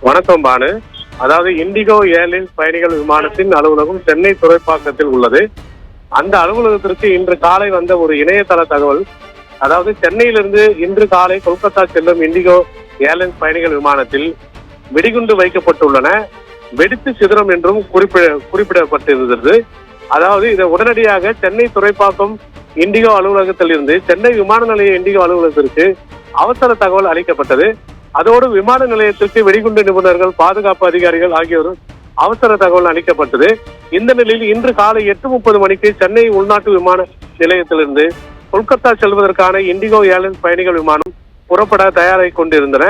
வணக்கம் பானு. அதாவது indigo airlines பயணிகள் விமானத்தின் அலுவலகம் சென்னை துறைப்பாக்கத்தில் உள்ளது. அந்த அலுவலகத்திற்கு இன்று காலை வந்த ஒரு இணையதள தகவல், அதாவது சென்னையிலிருந்து இன்று காலை கொல்கத்தா செல்லும் இண்டிகோ ஏர்லைன்ஸ் பயணிகள் விமானத்தில் வெடிகுண்டு வைக்கப்பட்டுள்ளன, வெடித்து சிதறம் என்றும் குறிப்பிடப்பட்டிருந்தது. அதாவது இதை உடனடியாக சென்னை துறைப்பாக்கம் இண்டிகோ அலுவலகத்தில் இருந்து சென்னை விமான நிலைய இண்டிகோ அலுவலகத்திற்கு அவசர தகவல் அளிக்கப்பட்டது. அதோடு விமான நிலையத்திற்கு வெடிகுண்டு நிபுணர்கள், பாதுகாப்பு அதிகாரிகள் ஆகியோரும் அவசர தகவல் அளிக்கப்பட்டது. இந்த நிலையில் இன்று காலை 8:30 மணிக்கு சென்னை உள்நாட்டு விமான நிலையத்திலிருந்து கொல்கத்தா செல்வதற்கான இண்டிகோ ஏர்லைன்ஸ் பயணிகள் விமானம் புறப்பட தயாராகி கொண்டிருந்தன.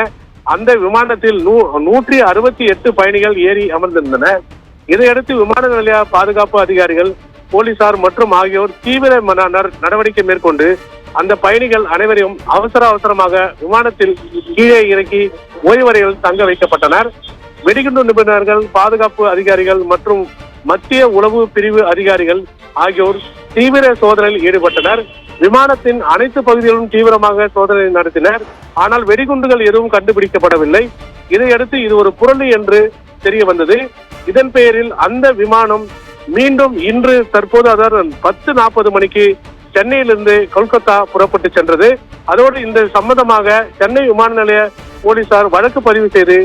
அந்த விமானத்தில் 168 பயணிகள் ஏறி அமர்ந்திருந்தனர். இதையடுத்து விமான நிலைய பாதுகாப்பு அதிகாரிகள், போலீசார் மற்றும் ஆகியோர் தீவிர நடவடிக்கை மேற்கொண்டு அந்த பயணிகள் அனைவரையும் அவசரமாக விமானத்தில் கீழே இறக்கி ஓய்வறையில் தங்க வைக்கப்பட்டனர். வெடிகுண்டு நிபுணர்கள், பாதுகாப்பு அதிகாரிகள் மற்றும் மத்திய உளவு பிரிவு அதிகாரிகள் ஆகியோர் தீவிர சோதனையில் ஈடுபட்டனர். விமானத்தின் அனைத்து பகுதிகளிலும் தீவிரமாக சோதனை நடத்தினர். ஆனால் வெடிகுண்டுகள் எதுவும் கண்டுபிடிக்கப்படவில்லை. இதையடுத்து இது ஒரு புரளி என்று தெரிய வந்தது. இதன் பெயரில் அந்த விமானம் மீண்டும் இன்று தற்போது அதாவது 10:40 மணிக்கு சென்னையிலிருந்து கொல்கத்தா புறப்பட்டு சென்றது. அதோடு இந்த சம்பந்தமாக சென்னை விமான நிலைய போலீசார் வழக்கு பதிவு செய்து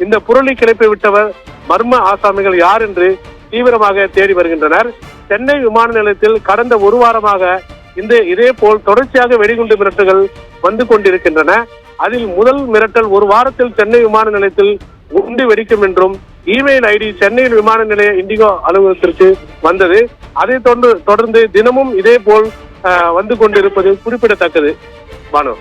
இந்த புரளி கிளப்பி விட்டவர் மர்ம ஆசாமிகள் யார் என்று தீவிரமாக தேடி வருகின்றனர். சென்னை விமான நிலையத்தில் கடந்த ஒரு வாரமாக இதே போல் தொடர்ச்சியாக வெடிகுண்டு மிரட்டுகள் வந்து கொண்டிருக்கின்றன. அதில் முதல் மிரட்டல் ஒரு வாரத்தில் சென்னை விமான நிலையத்தில் குண்டு வெடிக்கும் என்றும் இமெயில் ஐடி சென்னையில் விமான நிலைய இண்டிகோ அலுவலகத்திற்கு வந்தது. அதை தொடர்ந்து தினமும் இதே போல் வந்து கொண்டிருப்பது குறிப்பிடத்தக்கது. பானு.